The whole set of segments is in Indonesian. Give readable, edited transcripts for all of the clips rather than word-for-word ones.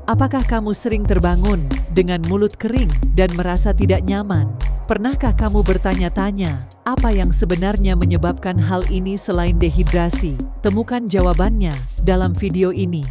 Apakah kamu sering terbangun dengan mulut kering dan merasa tidak nyaman? Pernahkah kamu bertanya-tanya, apa yang sebenarnya menyebabkan hal ini selain dehidrasi? Temukan jawabannya dalam video ini.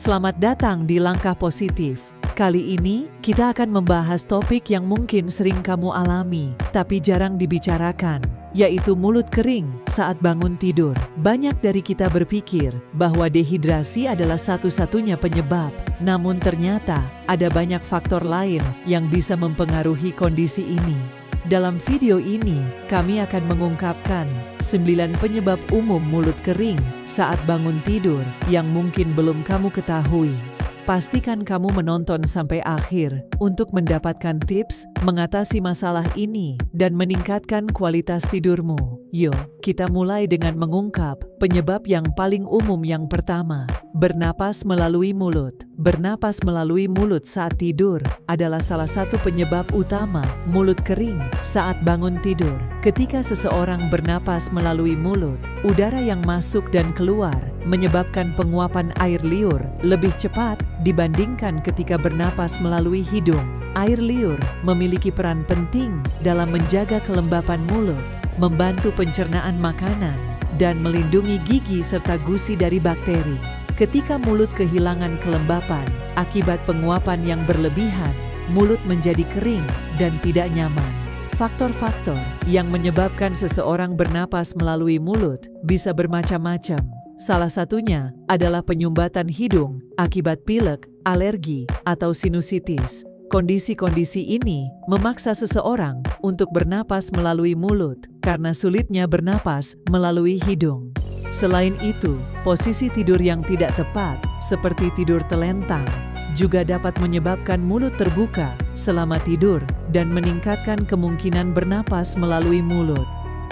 Selamat datang di Langkah Positif. Kali ini, kita akan membahas topik yang mungkin sering kamu alami, tapi jarang dibicarakan, yaitu mulut kering saat bangun tidur. Banyak dari kita berpikir bahwa dehidrasi adalah satu-satunya penyebab, namun ternyata ada banyak faktor lain yang bisa mempengaruhi kondisi ini. Dalam video ini, kami akan mengungkapkan 9 penyebab umum mulut kering saat bangun tidur yang mungkin belum kamu ketahui. Pastikan kamu menonton sampai akhir untuk mendapatkan tips mengatasi masalah ini dan meningkatkan kualitas tidurmu. Yuk, kita mulai dengan mengungkap penyebab yang paling umum. Yang pertama, bernapas melalui mulut. Bernapas melalui mulut saat tidur adalah salah satu penyebab utama mulut kering saat bangun tidur. Ketika seseorang bernapas melalui mulut, udara yang masuk dan keluar menyebabkan penguapan air liur lebih cepat dibandingkan ketika bernapas melalui hidung. Air liur memiliki peran penting dalam menjaga kelembapan mulut, membantu pencernaan makanan, dan melindungi gigi serta gusi dari bakteri. Ketika mulut kehilangan kelembapan akibat penguapan yang berlebihan, mulut menjadi kering dan tidak nyaman. Faktor-faktor yang menyebabkan seseorang bernapas melalui mulut bisa bermacam-macam. Salah satunya adalah penyumbatan hidung akibat pilek, alergi, atau sinusitis. Kondisi-kondisi ini memaksa seseorang untuk bernapas melalui mulut karena sulitnya bernapas melalui hidung. Selain itu, posisi tidur yang tidak tepat, seperti tidur telentang, juga dapat menyebabkan mulut terbuka selama tidur dan meningkatkan kemungkinan bernapas melalui mulut.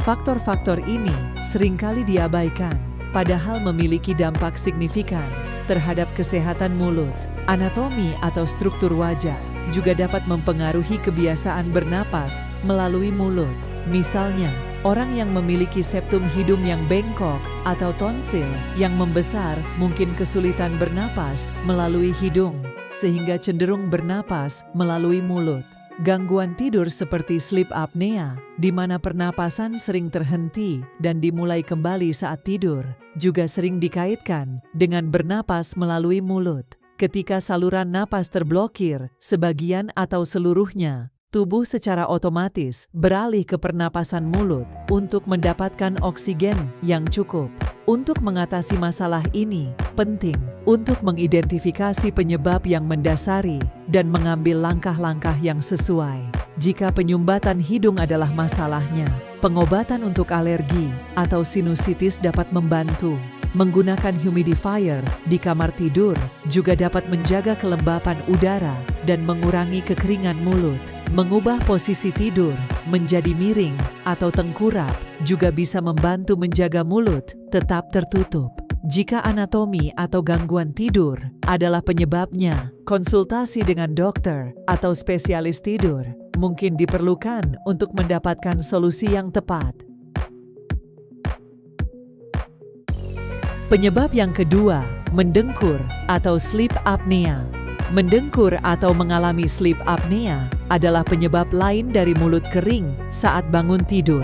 Faktor-faktor ini seringkali diabaikan, padahal memiliki dampak signifikan terhadap kesehatan mulut. Anatomi atau struktur wajah juga dapat mempengaruhi kebiasaan bernapas melalui mulut. Misalnya, orang yang memiliki septum hidung yang bengkok atau tonsil yang membesar mungkin kesulitan bernapas melalui hidung, sehingga cenderung bernapas melalui mulut. Gangguan tidur seperti sleep apnea, di mana pernapasan sering terhenti dan dimulai kembali saat tidur, juga sering dikaitkan dengan bernapas melalui mulut. Ketika saluran napas terblokir, sebagian atau seluruhnya, tubuh secara otomatis beralih ke pernapasan mulut untuk mendapatkan oksigen yang cukup. Untuk mengatasi masalah ini, penting untuk mengidentifikasi penyebab yang mendasari dan mengambil langkah-langkah yang sesuai. Jika penyumbatan hidung adalah masalahnya, pengobatan untuk alergi atau sinusitis dapat membantu. Menggunakan humidifier di kamar tidur juga dapat menjaga kelembapan udara dan mengurangi kekeringan mulut. Mengubah posisi tidur menjadi miring atau tengkurap juga bisa membantu menjaga mulut tetap tertutup. Jika anatomi atau gangguan tidur adalah penyebabnya, konsultasi dengan dokter atau spesialis tidur mungkin diperlukan untuk mendapatkan solusi yang tepat. Penyebab yang kedua, mendengkur atau sleep apnea. Mendengkur atau mengalami sleep apnea adalah penyebab lain dari mulut kering saat bangun tidur.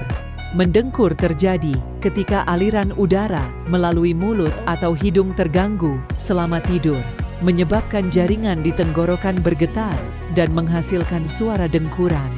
Mendengkur terjadi ketika aliran udara melalui mulut atau hidung terganggu selama tidur, menyebabkan jaringan di tenggorokan bergetar dan menghasilkan suara dengkuran.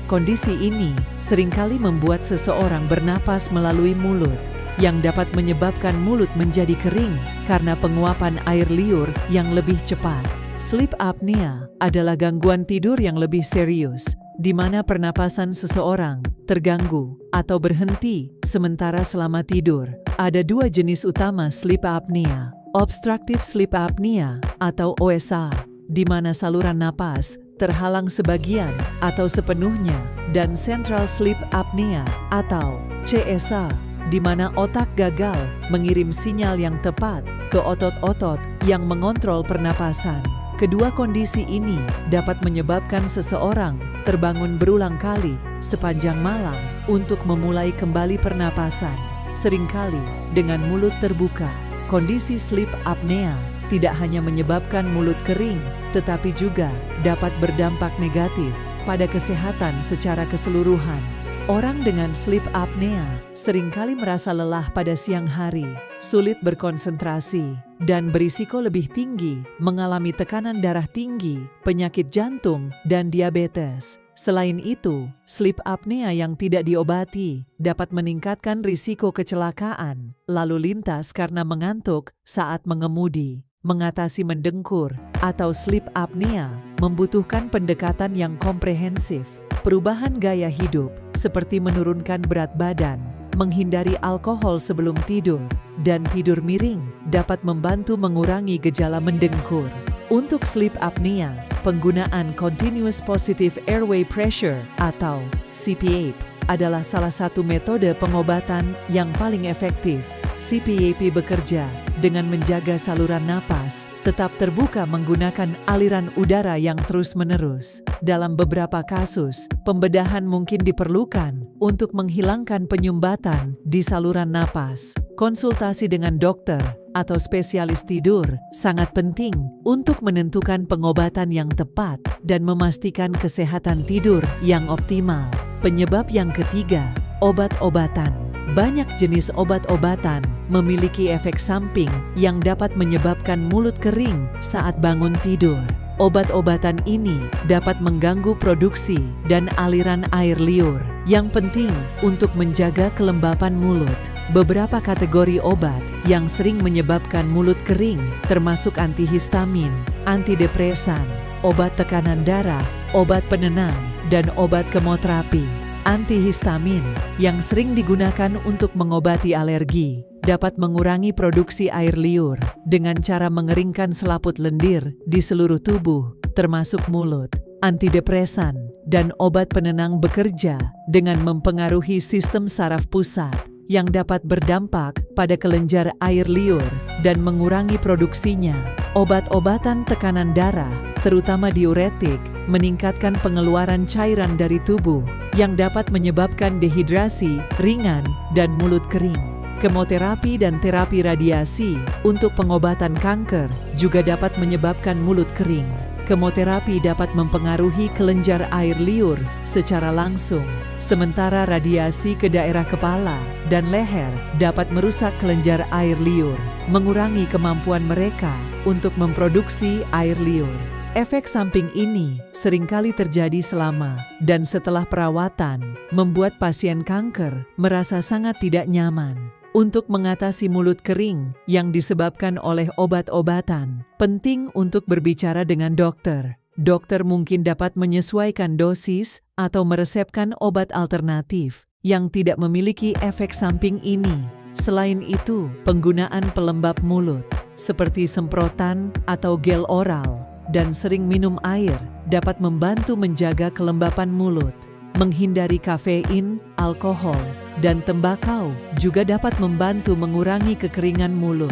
Kondisi ini seringkali membuat seseorang bernapas melalui mulut, yang dapat menyebabkan mulut menjadi kering karena penguapan air liur yang lebih cepat. Sleep apnea adalah gangguan tidur yang lebih serius, di mana pernapasan seseorang terganggu atau berhenti sementara selama tidur. Ada dua jenis utama sleep apnea: obstructive sleep apnea atau OSA, di mana saluran napas terhalang sebagian atau sepenuhnya, dan central sleep apnea atau CSA, di mana otak gagal mengirim sinyal yang tepat ke otot-otot yang mengontrol pernapasan. Kedua kondisi ini dapat menyebabkan seseorang terbangun berulang kali sepanjang malam untuk memulai kembali pernapasan, seringkali dengan mulut terbuka. Kondisi sleep apnea tidak hanya menyebabkan mulut kering, tetapi juga dapat berdampak negatif pada kesehatan secara keseluruhan. Orang dengan sleep apnea seringkali merasa lelah pada siang hari, sulit berkonsentrasi, dan berisiko lebih tinggi mengalami tekanan darah tinggi, penyakit jantung, dan diabetes. Selain itu, sleep apnea yang tidak diobati dapat meningkatkan risiko kecelakaan lalu lintas karena mengantuk saat mengemudi. Mengatasi mendengkur atau sleep apnea membutuhkan pendekatan yang komprehensif. Perubahan gaya hidup seperti menurunkan berat badan, menghindari alkohol sebelum tidur, dan tidur miring dapat membantu mengurangi gejala mendengkur. Untuk sleep apnea, penggunaan Continuous Positive Airway Pressure atau CPAP adalah salah satu metode pengobatan yang paling efektif. CPAP bekerja dengan menjaga saluran napas tetap terbuka menggunakan aliran udara yang terus-menerus. Dalam beberapa kasus, pembedahan mungkin diperlukan untuk menghilangkan penyumbatan di saluran napas. Konsultasi dengan dokter atau spesialis tidur sangat penting untuk menentukan pengobatan yang tepat dan memastikan kesehatan tidur yang optimal. Penyebab yang ketiga, obat-obatan. Banyak jenis obat-obatan memiliki efek samping yang dapat menyebabkan mulut kering saat bangun tidur. Obat-obatan ini dapat mengganggu produksi dan aliran air liur yang penting untuk menjaga kelembapan mulut. Beberapa kategori obat yang sering menyebabkan mulut kering termasuk antihistamin, antidepresan, obat tekanan darah, obat penenang, dan obat kemoterapi. Antihistamin yang sering digunakan untuk mengobati alergi dapat mengurangi produksi air liur dengan cara mengeringkan selaput lendir di seluruh tubuh, termasuk mulut. Antidepresan dan obat penenang bekerja dengan mempengaruhi sistem saraf pusat yang dapat berdampak pada kelenjar air liur dan mengurangi produksinya. Obat-obatan tekanan darah, terutama diuretik, meningkatkan pengeluaran cairan dari tubuh yang dapat menyebabkan dehidrasi ringan dan mulut kering. Kemoterapi dan terapi radiasi untuk pengobatan kanker juga dapat menyebabkan mulut kering. Kemoterapi dapat mempengaruhi kelenjar air liur secara langsung, sementara radiasi ke daerah kepala dan leher dapat merusak kelenjar air liur, mengurangi kemampuan mereka untuk memproduksi air liur. Efek samping ini seringkali terjadi selama dan setelah perawatan, membuat pasien kanker merasa sangat tidak nyaman. Untuk mengatasi mulut kering yang disebabkan oleh obat-obatan, penting untuk berbicara dengan dokter. Dokter mungkin dapat menyesuaikan dosis atau meresepkan obat alternatif yang tidak memiliki efek samping ini. Selain itu, penggunaan pelembab mulut seperti semprotan atau gel oral dan sering minum air dapat membantu menjaga kelembapan mulut. Menghindari kafein, alkohol, dan tembakau juga dapat membantu mengurangi kekeringan mulut.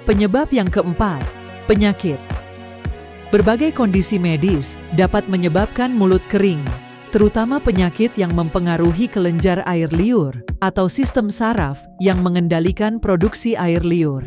Penyebab yang keempat, penyakit. Berbagai kondisi medis dapat menyebabkan mulut kering, terutama penyakit yang mempengaruhi kelenjar air liur atau sistem saraf yang mengendalikan produksi air liur.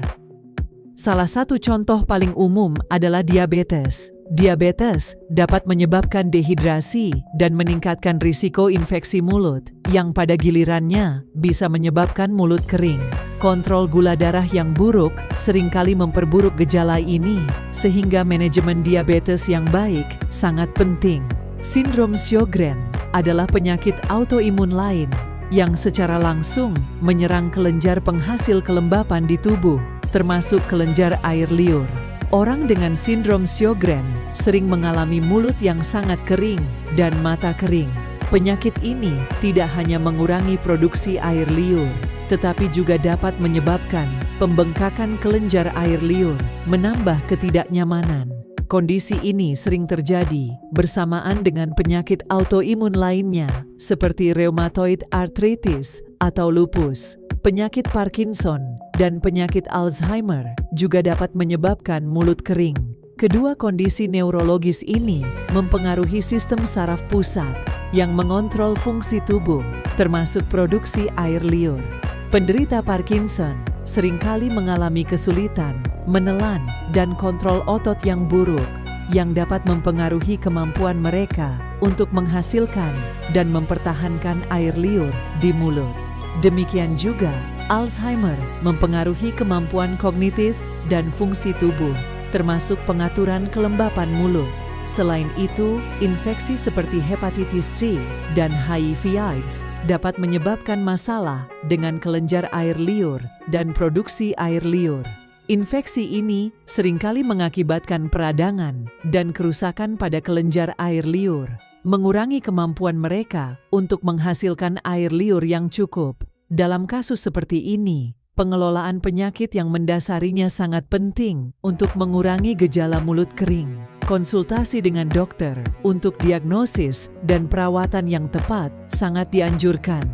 Salah satu contoh paling umum adalah diabetes. Diabetes dapat menyebabkan dehidrasi dan meningkatkan risiko infeksi mulut, yang pada gilirannya bisa menyebabkan mulut kering. Kontrol gula darah yang buruk seringkali memperburuk gejala ini, sehingga manajemen diabetes yang baik sangat penting. Sindrom Sjogren adalah penyakit autoimun lain yang secara langsung menyerang kelenjar penghasil kelembapan di tubuh, termasuk kelenjar air liur. Orang dengan sindrom Sjogren sering mengalami mulut yang sangat kering dan mata kering. Penyakit ini tidak hanya mengurangi produksi air liur, tetapi juga dapat menyebabkan pembengkakan kelenjar air liur, menambah ketidaknyamanan. Kondisi ini sering terjadi bersamaan dengan penyakit autoimun lainnya, seperti rheumatoid arthritis atau lupus. Penyakit Parkinson dan penyakit Alzheimer juga dapat menyebabkan mulut kering. Kedua kondisi neurologis ini mempengaruhi sistem saraf pusat yang mengontrol fungsi tubuh, termasuk produksi air liur. Penderita Parkinson seringkali mengalami kesulitan menelan dan kontrol otot yang buruk, yang dapat mempengaruhi kemampuan mereka untuk menghasilkan dan mempertahankan air liur di mulut. Demikian juga, Alzheimer mempengaruhi kemampuan kognitif dan fungsi tubuh, termasuk pengaturan kelembapan mulut. Selain itu, infeksi seperti hepatitis C dan HIV/AIDS dapat menyebabkan masalah dengan kelenjar air liur dan produksi air liur. Infeksi ini seringkali mengakibatkan peradangan dan kerusakan pada kelenjar air liur, mengurangi kemampuan mereka untuk menghasilkan air liur yang cukup. Dalam kasus seperti ini, pengelolaan penyakit yang mendasarinya sangat penting untuk mengurangi gejala mulut kering. Konsultasi dengan dokter untuk diagnosis dan perawatan yang tepat sangat dianjurkan.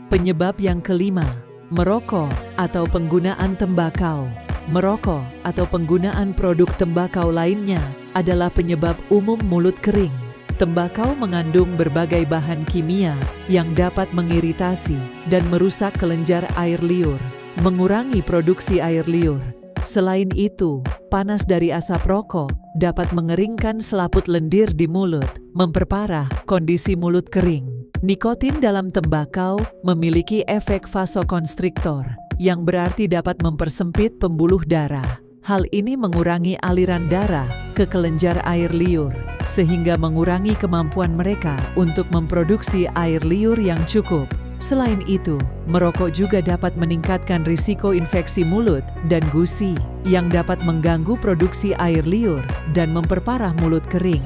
Penyebab yang kelima, merokok atau penggunaan tembakau. Merokok atau penggunaan produk tembakau lainnya adalah penyebab umum mulut kering. Tembakau mengandung berbagai bahan kimia yang dapat mengiritasi dan merusak kelenjar air liur, mengurangi produksi air liur. Selain itu, panas dari asap rokok dapat mengeringkan selaput lendir di mulut, memperparah kondisi mulut kering. Nikotin dalam tembakau memiliki efek vasokonstriktor, yang berarti dapat mempersempit pembuluh darah. Hal ini mengurangi aliran darah ke kelenjar air liur, sehingga mengurangi kemampuan mereka untuk memproduksi air liur yang cukup. Selain itu, merokok juga dapat meningkatkan risiko infeksi mulut dan gusi yang dapat mengganggu produksi air liur dan memperparah mulut kering.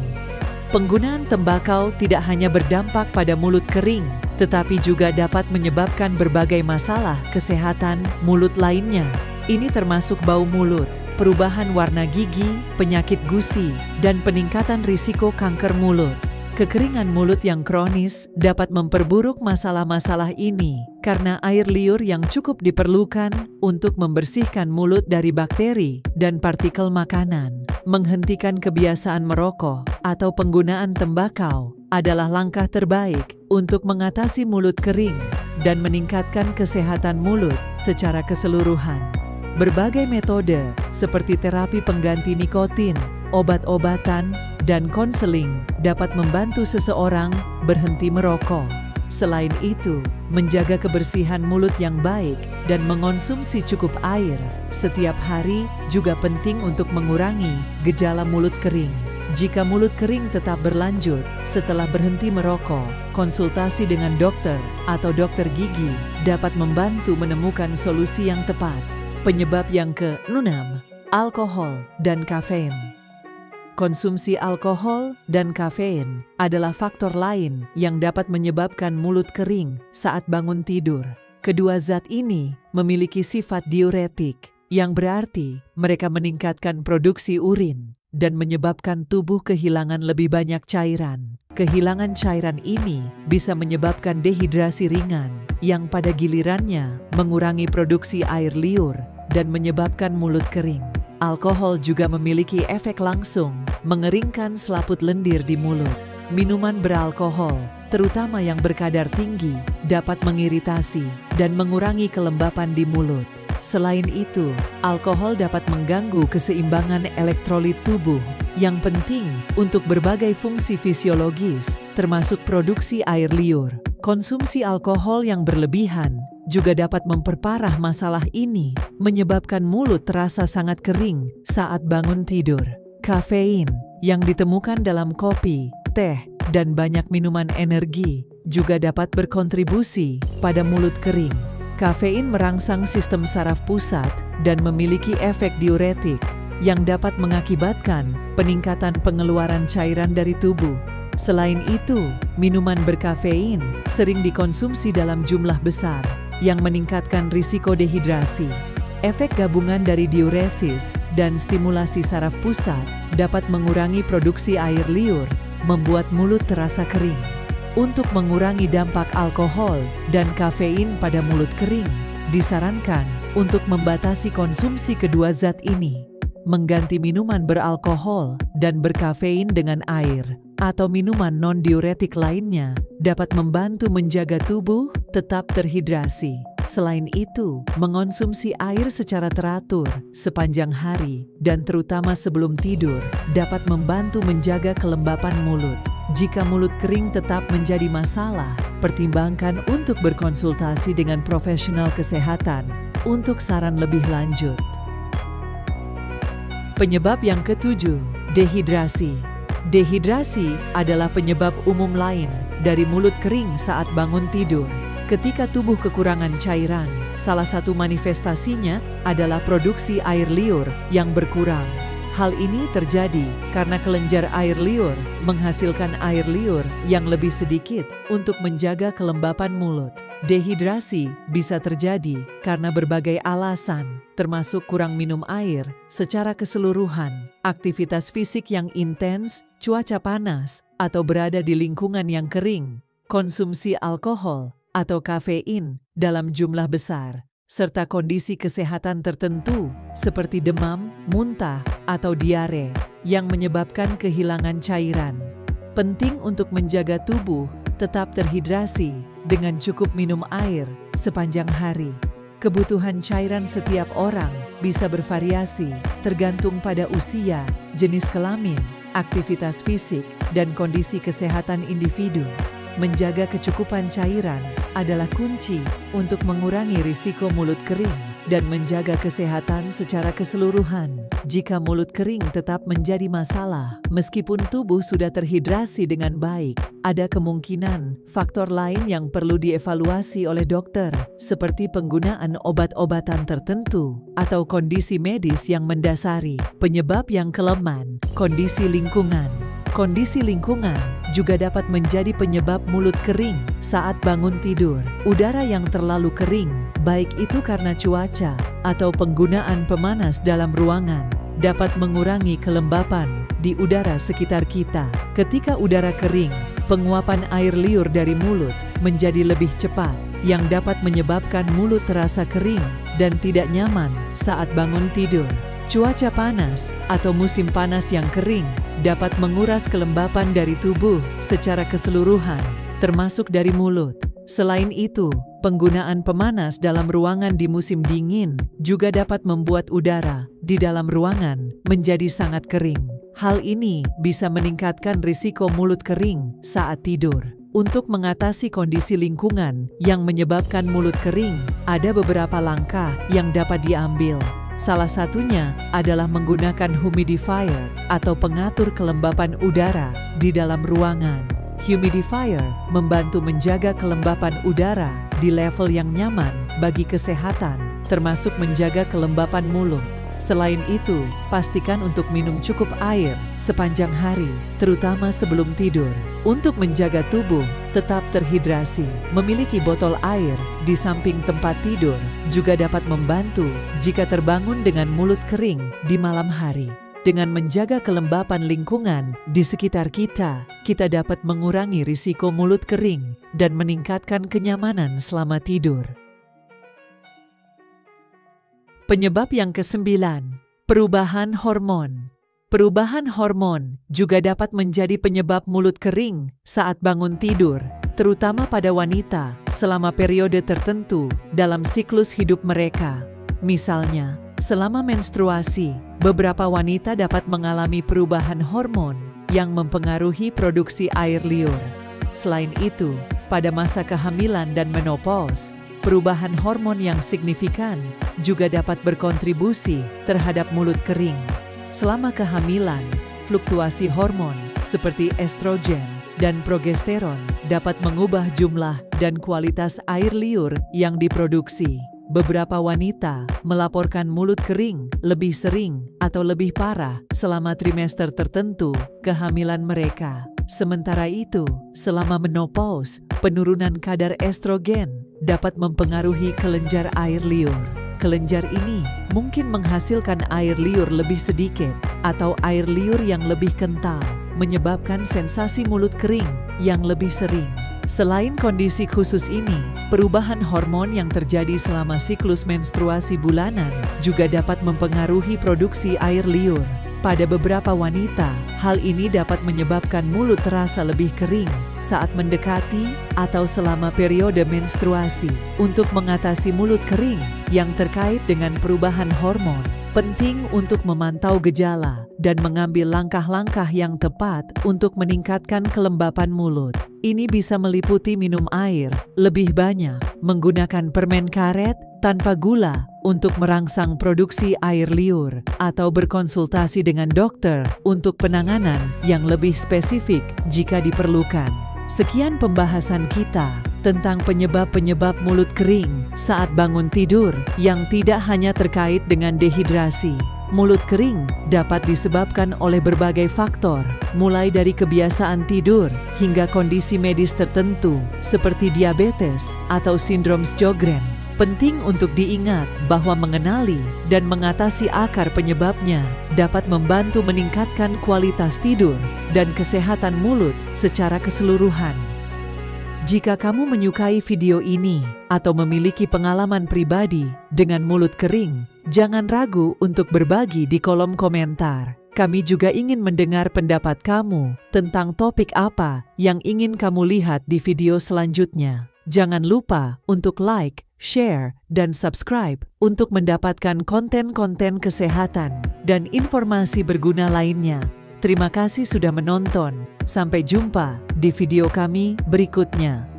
Penggunaan tembakau tidak hanya berdampak pada mulut kering, tetapi juga dapat menyebabkan berbagai masalah kesehatan mulut lainnya. Ini termasuk bau mulut, perubahan warna gigi, penyakit gusi, dan peningkatan risiko kanker mulut. Kekeringan mulut yang kronis dapat memperburuk masalah-masalah ini karena air liur yang cukup diperlukan untuk membersihkan mulut dari bakteri dan partikel makanan. Menghentikan kebiasaan merokok atau penggunaan tembakau adalah langkah terbaik untuk mengatasi mulut kering dan meningkatkan kesehatan mulut secara keseluruhan. Berbagai metode seperti terapi pengganti nikotin, obat-obatan, dan konseling dapat membantu seseorang berhenti merokok. Selain itu, menjaga kebersihan mulut yang baik dan mengonsumsi cukup air setiap hari juga penting untuk mengurangi gejala mulut kering. Jika mulut kering tetap berlanjut setelah berhenti merokok, konsultasi dengan dokter atau dokter gigi dapat membantu menemukan solusi yang tepat. Penyebab yang ke-6, alkohol dan kafein. Konsumsi alkohol dan kafein adalah faktor lain yang dapat menyebabkan mulut kering saat bangun tidur. Kedua zat ini memiliki sifat diuretik, yang berarti mereka meningkatkan produksi urin dan menyebabkan tubuh kehilangan lebih banyak cairan. Kehilangan cairan ini bisa menyebabkan dehidrasi ringan, yang pada gilirannya mengurangi produksi air liur dan menyebabkan mulut kering. Alkohol juga memiliki efek langsung, mengeringkan selaput lendir di mulut. Minuman beralkohol, terutama yang berkadar tinggi, dapat mengiritasi dan mengurangi kelembapan di mulut. Selain itu, alkohol dapat mengganggu keseimbangan elektrolit tubuh, yang penting untuk berbagai fungsi fisiologis, termasuk produksi air liur. Konsumsi alkohol yang berlebihan juga dapat memperparah masalah ini, menyebabkan mulut terasa sangat kering saat bangun tidur. Kafein yang ditemukan dalam kopi, teh, dan banyak minuman energi juga dapat berkontribusi pada mulut kering. Kafein merangsang sistem saraf pusat dan memiliki efek diuretik yang dapat mengakibatkan peningkatan pengeluaran cairan dari tubuh. Selain itu, minuman berkafein sering dikonsumsi dalam jumlah besar yang meningkatkan risiko dehidrasi. Efek gabungan dari diuresis dan stimulasi saraf pusat dapat mengurangi produksi air liur, membuat mulut terasa kering. Untuk mengurangi dampak alkohol dan kafein pada mulut kering, disarankan untuk membatasi konsumsi kedua zat ini. Mengganti minuman beralkohol dan berkafein dengan air atau minuman non-diuretik lainnya dapat membantu menjaga tubuh tetap terhidrasi. Selain itu, mengonsumsi air secara teratur sepanjang hari dan terutama sebelum tidur dapat membantu menjaga kelembapan mulut. Jika mulut kering tetap menjadi masalah, pertimbangkan untuk berkonsultasi dengan profesional kesehatan untuk saran lebih lanjut. Penyebab yang ketujuh, dehidrasi. Dehidrasi adalah penyebab umum lain dari mulut kering saat bangun tidur. Ketika tubuh kekurangan cairan, salah satu manifestasinya adalah produksi air liur yang berkurang. Hal ini terjadi karena kelenjar air liur menghasilkan air liur yang lebih sedikit untuk menjaga kelembapan mulut. Dehidrasi bisa terjadi karena berbagai alasan, termasuk kurang minum air secara keseluruhan, aktivitas fisik yang intens, cuaca panas, atau berada di lingkungan yang kering, konsumsi alkohol atau kafein dalam jumlah besar, serta kondisi kesehatan tertentu seperti demam, muntah, atau diare yang menyebabkan kehilangan cairan. Penting untuk menjaga tubuh tetap terhidrasi dengan cukup minum air sepanjang hari. Kebutuhan cairan setiap orang bisa bervariasi tergantung pada usia, jenis kelamin, aktivitas fisik, dan kondisi kesehatan individu. Menjaga kecukupan cairan adalah kunci untuk mengurangi risiko mulut kering dan menjaga kesehatan secara keseluruhan. Jika mulut kering tetap menjadi masalah, meskipun tubuh sudah terhidrasi dengan baik, ada kemungkinan faktor lain yang perlu dievaluasi oleh dokter, seperti penggunaan obat-obatan tertentu atau kondisi medis yang mendasari. Penyebab yang kelemahan, kondisi lingkungan. Kondisi lingkungan juga dapat menjadi penyebab mulut kering saat bangun tidur. Udara yang terlalu kering, baik itu karena cuaca atau penggunaan pemanas dalam ruangan, dapat mengurangi kelembapan di udara sekitar kita. Ketika udara kering, penguapan air liur dari mulut menjadi lebih cepat, yang dapat menyebabkan mulut terasa kering dan tidak nyaman saat bangun tidur. Cuaca panas atau musim panas yang kering dapat menguras kelembapan dari tubuh secara keseluruhan, termasuk dari mulut. Selain itu, penggunaan pemanas dalam ruangan di musim dingin juga dapat membuat udara di dalam ruangan menjadi sangat kering. Hal ini bisa meningkatkan risiko mulut kering saat tidur. Untuk mengatasi kondisi lingkungan yang menyebabkan mulut kering, ada beberapa langkah yang dapat diambil. Salah satunya adalah menggunakan humidifier atau pengatur kelembapan udara di dalam ruangan. Humidifier membantu menjaga kelembapan udara di level yang nyaman bagi kesehatan, termasuk menjaga kelembapan mulut. Selain itu, pastikan untuk minum cukup air sepanjang hari, terutama sebelum tidur. Untuk menjaga tubuh tetap terhidrasi, memiliki botol air di samping tempat tidur juga dapat membantu jika terbangun dengan mulut kering di malam hari. Dengan menjaga kelembapan lingkungan di sekitar kita, kita dapat mengurangi risiko mulut kering dan meningkatkan kenyamanan selama tidur. Penyebab yang kesembilan, perubahan hormon. Perubahan hormon juga dapat menjadi penyebab mulut kering saat bangun tidur, terutama pada wanita selama periode tertentu dalam siklus hidup mereka. Misalnya, selama menstruasi, beberapa wanita dapat mengalami perubahan hormon yang mempengaruhi produksi air liur. Selain itu, pada masa kehamilan dan menopause, perubahan hormon yang signifikan juga dapat berkontribusi terhadap mulut kering. Selama kehamilan, Fluktuasi hormon seperti estrogen dan progesteron dapat mengubah jumlah dan kualitas air liur yang diproduksi. Beberapa wanita melaporkan mulut kering lebih sering atau lebih parah selama trimester tertentu kehamilan mereka. Sementara itu, selama menopause, penurunan kadar estrogen dapat mempengaruhi kelenjar air liur. Kelenjar ini mungkin menghasilkan air liur lebih sedikit atau air liur yang lebih kental, menyebabkan sensasi mulut kering yang lebih sering. Selain kondisi khusus ini, perubahan hormon yang terjadi selama siklus menstruasi bulanan juga dapat mempengaruhi produksi air liur. Pada beberapa wanita, hal ini dapat menyebabkan mulut terasa lebih kering saat mendekati atau selama periode menstruasi. Untuk mengatasi mulut kering yang terkait dengan perubahan hormon, penting untuk memantau gejala dan mengambil langkah-langkah yang tepat untuk meningkatkan kelembapan mulut. Ini bisa meliputi minum air lebih banyak, menggunakan permen karet tanpa gula untuk merangsang produksi air liur, atau berkonsultasi dengan dokter untuk penanganan yang lebih spesifik jika diperlukan. Sekian pembahasan kita tentang penyebab-penyebab mulut kering saat bangun tidur yang tidak hanya terkait dengan dehidrasi. Mulut kering dapat disebabkan oleh berbagai faktor, mulai dari kebiasaan tidur hingga kondisi medis tertentu seperti diabetes atau sindrom Sjogren. Penting untuk diingat bahwa mengenali dan mengatasi akar penyebabnya dapat membantu meningkatkan kualitas tidur dan kesehatan mulut secara keseluruhan. Jika kamu menyukai video ini atau memiliki pengalaman pribadi dengan mulut kering, jangan ragu untuk berbagi di kolom komentar. Kami juga ingin mendengar pendapat kamu tentang topik apa yang ingin kamu lihat di video selanjutnya. Jangan lupa untuk like, share, dan subscribe untuk mendapatkan konten-konten kesehatan dan informasi berguna lainnya. Terima kasih sudah menonton. Sampai jumpa di video kami berikutnya.